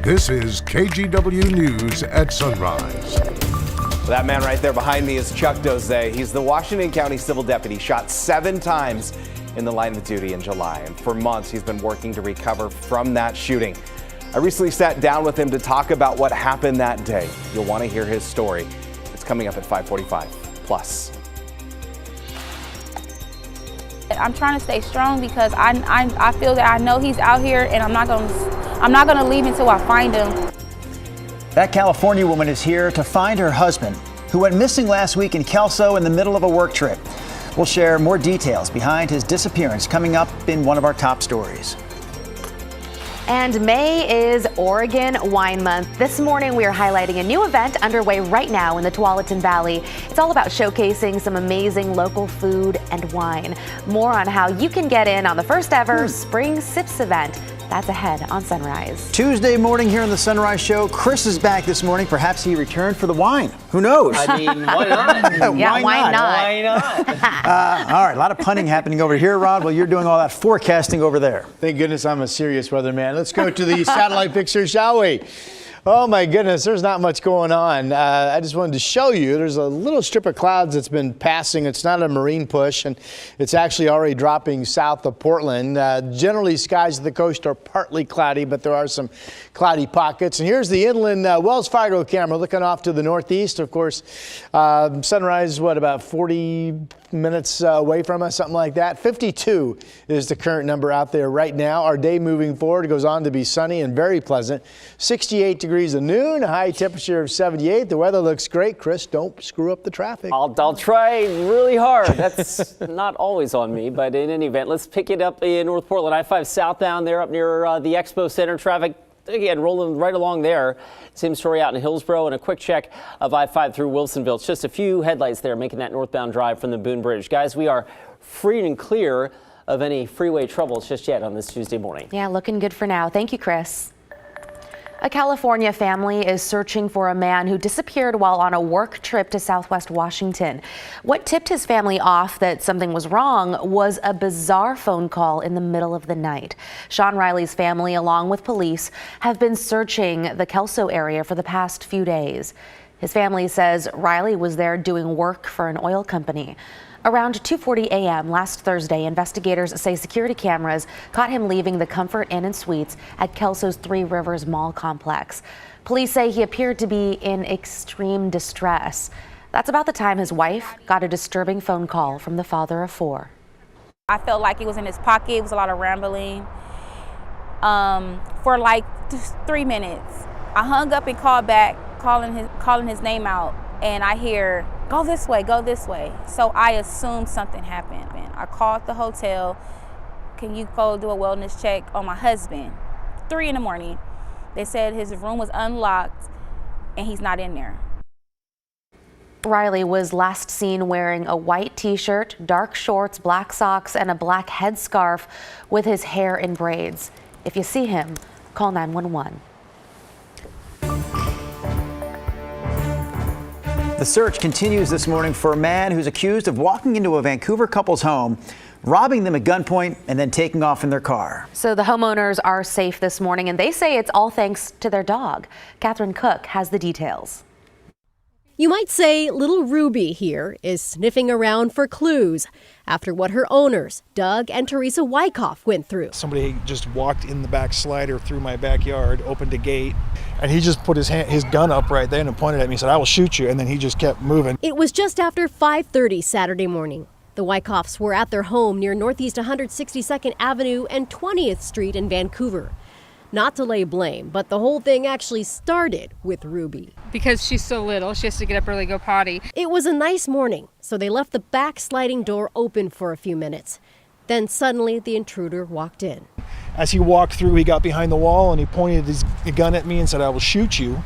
This is KGW News at Sunrise. That man right there behind me is Chuck Doze. He's the Washington County Civil Deputy, shot 7 times in the line of duty in July. And for months, he's been working to recover from that shooting. I recently sat down with him to talk about what happened that day. You'll want to hear his story. It's coming up at 5:45 plus. I'm trying to stay strong because I feel that I know he's out here, and I'm not gonna leave until I find him. That California woman is here to find her husband, who went missing last week in Kelso in the middle of a work trip. We'll share more details behind his disappearance coming up in one of our top stories. And May is Oregon Wine Month. This morning we are highlighting a new event underway right now in the Tualatin Valley. It's all about showcasing some amazing local food and wine. More on how you can get in on the first ever Spring Sips event. That's ahead on Sunrise. Tuesday morning here on the Sunrise Show. Chris is back this morning. Perhaps he returned for the wine. Who knows? I mean, why not? Yeah, why not? Why not? All right, a lot of punting happening over here, Rod, while you're doing all that forecasting over there. Thank goodness I'm a serious weatherman. Let's go to the satellite picture, shall we? Oh my goodness, there's not much going on. I just wanted to show you there's a little strip of clouds that's been passing. It's not a marine push, and it's actually already dropping south of Portland. Generally, skies at the coast are partly cloudy, but there are some cloudy pockets. And here's the inland Wells Fargo camera looking off to the northeast. Of course, sunrise, about 40 minutes away from us, something like that. 52 is the current number out there right now. Our day moving forward goes on to be sunny and very pleasant. 68 degrees at noon, a high temperature of 78. The weather looks great. Chris, don't screw up the traffic. I'll try really hard. That's not always on me, but in any event, let's pick it up in North Portland. I-5 southbound there up near the Expo Center. Traffic, again, rolling right along there. Same story out in Hillsborough, and a quick check of I-5 through Wilsonville. It's just a few headlights there making that northbound drive from the Boone Bridge. Guys, we are free and clear of any freeway troubles just yet on this Tuesday morning. Yeah, looking good for now. Thank you, Chris. A California family is searching for a man who disappeared while on a work trip to Southwest Washington. What tipped his family off that something was wrong was a bizarre phone call in the middle of the night. Sean Riley's family, along with police, have been searching the Kelso area for the past few days. His family says Riley was there doing work for an oil company. Around 2:40 a.m. last Thursday, investigators say security cameras caught him leaving the Comfort Inn and Suites at Kelso's Three Rivers Mall complex. Police say he appeared to be in extreme distress. That's about the time his wife got a disturbing phone call from the father of 4. I felt like it was in his pocket. It was a lot of rambling for like 3 minutes. I hung up and called back, calling his name out, and I hear, "Go this way, go this way." So I assumed something happened. I called the hotel. "Can you go do a wellness check on my husband?" 3 in the morning. They said his room was unlocked and he's not in there. Riley was last seen wearing a white t-shirt, dark shorts, black socks, and a black headscarf with his hair in braids. If you see him, call 911. The search continues this morning for a man who's accused of walking into a Vancouver couple's home, robbing them at gunpoint, and then taking off in their car. So the homeowners are safe this morning, and they say it's all thanks to their dog. Catherine Cook has the details. You might say little Ruby here is sniffing around for clues after what her owners, Doug and Teresa Wyckoff, went through. Somebody just walked in the back slider through my backyard, opened a gate, and he just put his gun up right there and pointed at me and said, "I will shoot you," and then he just kept moving. It was just after 5:30 Saturday morning. The Wyckoffs were at their home near Northeast 162nd Avenue and 20th Street in Vancouver. Not to lay blame, but the whole thing actually started with Ruby. Because she's so little, she has to get up early, go potty. It was a nice morning, so they left the back sliding door open for a few minutes. Then suddenly the intruder walked in. As he walked through, he got behind the wall and he pointed his gun at me and said, "I will shoot you,"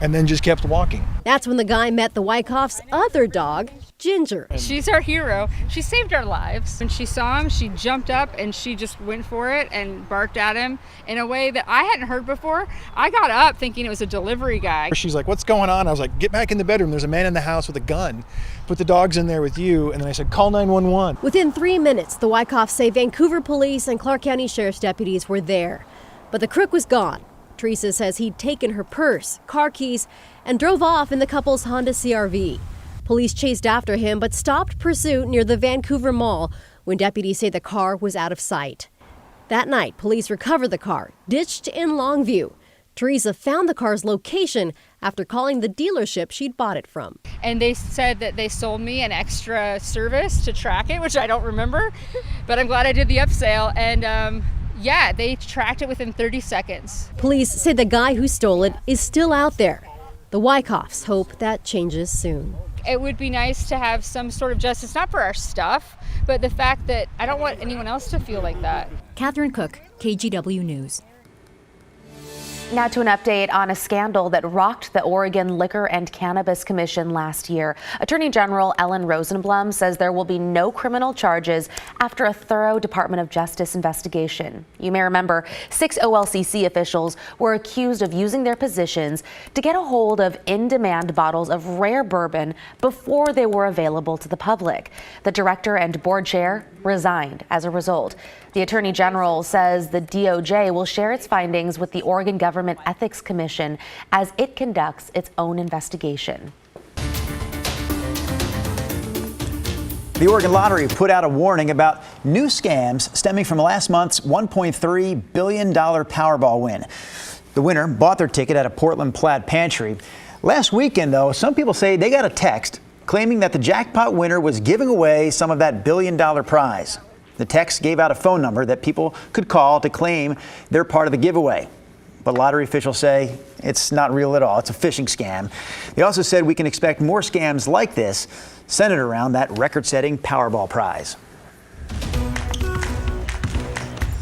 and then just kept walking. That's when the guy met the Wyckoff's other dog, Ginger. She's our hero. She saved our lives. When she saw him, she jumped up and she just went for it and barked at him in a way that I hadn't heard before. I got up thinking it was a delivery guy. She's like, "What's going on?" I was like, "Get back in the bedroom. There's a man in the house with a gun. Put the dogs in there with you." And then I said, "Call 911. Within 3 minutes, the Wyckoffs say Vancouver police and Clark County Sheriff's deputies were there. But the crook was gone. Teresa says he'd taken her purse, car keys, and drove off in the couple's Honda CR-V. Police chased after him but stopped pursuit near the Vancouver Mall when deputies say the car was out of sight. That night, police recovered the car, ditched in Longview. Teresa found the car's location after calling the dealership she'd bought it from. And they said that they sold me an extra service to track it, which I don't remember, but I'm glad I did the upsell. And yeah, they tracked it within 30 seconds. Police say the guy who stole it is still out there. The Wyckoffs hope that changes soon. It would be nice to have some sort of justice, not for our stuff, but the fact that I don't want anyone else to feel like that. Catherine Cook, KGW News. Now to an update on a scandal that rocked the Oregon Liquor and Cannabis Commission last year. Attorney General Ellen Rosenblum says there will be no criminal charges after a thorough Department of Justice investigation. You may remember 6 OLCC officials were accused of using their positions to get a hold of in-demand bottles of rare bourbon before they were available to the public. The director and board chair resigned as a result. The Attorney General says the DOJ will share its findings with the Oregon Government Ethics Commission as it conducts its own investigation. The Oregon Lottery put out a warning about new scams stemming from last month's $1.3 billion Powerball win. The winner bought their ticket at a Portland Plaid pantry. Last weekend, though, some people say they got a text claiming that the jackpot winner was giving away some of that billion-dollar prize. The text gave out a phone number that people could call to claim they're part of the giveaway. But lottery officials say it's not real at all. It's a phishing scam. They also said we can expect more scams like this centered around that record-setting Powerball prize.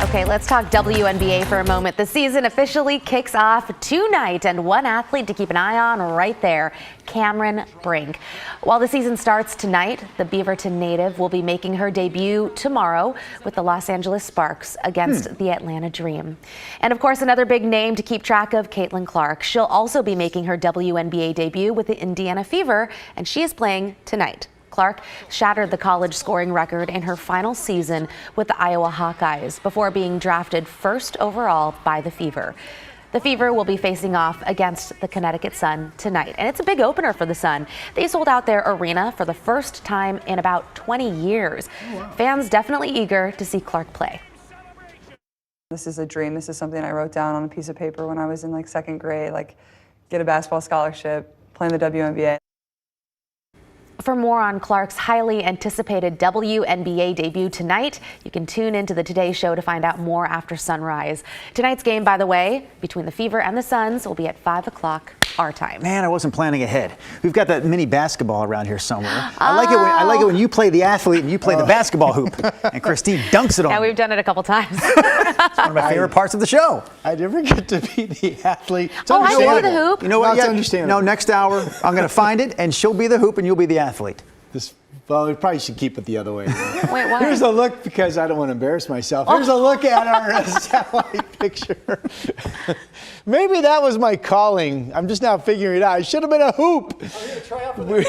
Okay, let's talk WNBA for a moment. The season officially kicks off tonight, and one athlete to keep an eye on right there, Cameron Brink. While the season starts tonight, the Beaverton native will be making her debut tomorrow with the Los Angeles Sparks against the Atlanta Dream. And of course, another big name to keep track of, Caitlin Clark. She'll also be making her WNBA debut with the Indiana Fever, and she is playing tonight. Clark shattered the college scoring record in her final season with the Iowa Hawkeyes before being drafted first overall by the Fever. The Fever will be facing off against the Connecticut Sun tonight, and it's a big opener for the Sun. They sold out their arena for the first time in about 20 years. Oh, wow. Fans definitely eager to see Clark play. This is a dream. This is something I wrote down on a piece of paper when I was in like second grade, like get a basketball scholarship, play in the WNBA. For more on Clark's highly anticipated WNBA debut tonight, you can tune into the Today Show to find out more after sunrise. Tonight's game, by the way, between the Fever and the Suns will be at 5 o'clock our time. Man, I wasn't planning ahead. We've got that mini basketball around here somewhere. I like it when you play the athlete and you play the basketball hoop, and Christine dunks it on. Yeah, we've done it a couple times. It's one of my favorite parts of the show. I never get to be the athlete. It's I play the hoop. You know what? It's understandable. No, next hour I'm going to find it, and she'll be the hoop, and you'll be the athlete. Well, we probably should keep it the other way. Wait, why? Here's a look, because I don't want to embarrass myself. Here's a look at our satellite picture. Maybe that was my calling. I'm just now figuring it out. It should have been a hoop. We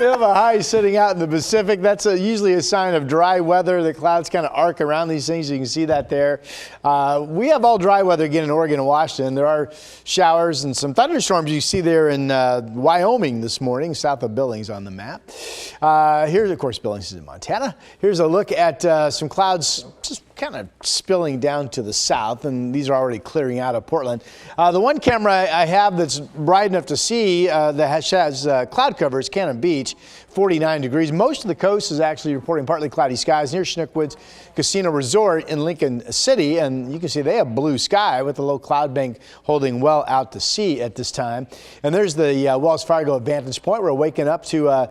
have a high sitting out in the Pacific. That's usually a sign of dry weather. The clouds kind of arc around these things. You can see that there. We have all dry weather again in Oregon and Washington. There are showers and some thunderstorms you see there in Wyoming this morning, south of Billings on the map. Here's, of course, Billings is in Montana. Here's a look at some clouds just kind of spilling down to the south, and these are already clearing out of Portland. The one camera I have that's bright enough to see that has cloud cover is Cannon Beach, 49 degrees. Most of the coast is actually reporting partly cloudy skies near Chinook Woods Casino Resort in Lincoln City, and you can see they have blue sky with the low cloud bank holding well out to sea at this time. And there's the Wells Fargo Vantage Point. We're waking up to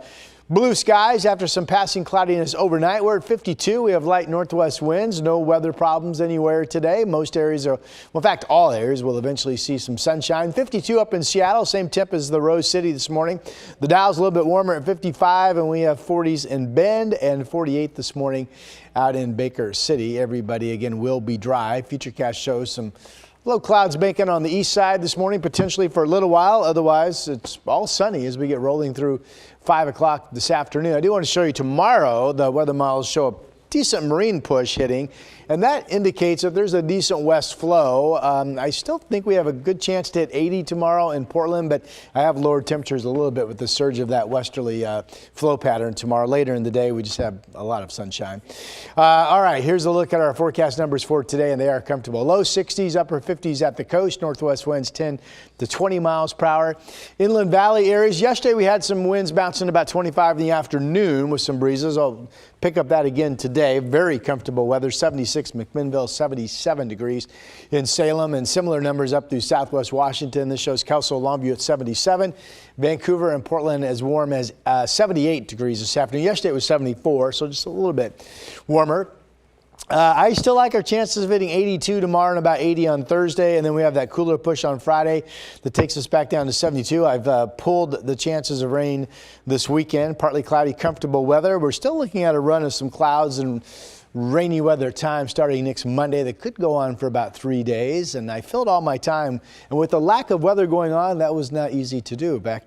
blue skies after some passing cloudiness overnight. We're at 52. We have light northwest winds. No weather problems anywhere today. Most areas are, well, in fact, all areas will eventually see some sunshine. 52 up in Seattle, same temp as the Rose City this morning. The Dow's a little bit warmer at 55, and we have 40s in Bend and 48 this morning out in Baker City. Everybody, again, will be dry. Futurecast shows some low clouds banking on the east side this morning, potentially for a little while. Otherwise, it's all sunny as we get rolling through 5 o'clock this afternoon. I do want to show you tomorrow. The weather models show a decent marine push hitting, and that indicates that there's a decent west flow. I still think we have a good chance to hit 80 tomorrow in Portland, but I have lowered temperatures a little bit with the surge of that westerly flow pattern tomorrow. Later in the day, we just have a lot of sunshine. All right, here's a look at our forecast numbers for today, and they are comfortable. Low 60s, upper 50s at the coast. Northwest winds 10 to 20 miles per hour. Inland valley areas. Yesterday, we had some winds bouncing about 25 in the afternoon with some breezes. I'll pick up that again today. Very comfortable weather. 76 McMinnville, 77 degrees in Salem, and similar numbers up through southwest Washington. This shows Kelso, Longview at 77. Vancouver and Portland as warm as 78 degrees this afternoon. Yesterday it was 74, so just a little bit warmer. I still like our chances of hitting 82 tomorrow and about 80 on Thursday, and then we have that cooler push on Friday that takes us back down to 72. I've pulled the chances of rain this weekend. Partly cloudy, comfortable weather. We're still looking at a run of some clouds and rainy weather time starting next Monday that could go on for about 3 days, and I filled all my time, and with the lack of weather going on, that was not easy to do. Back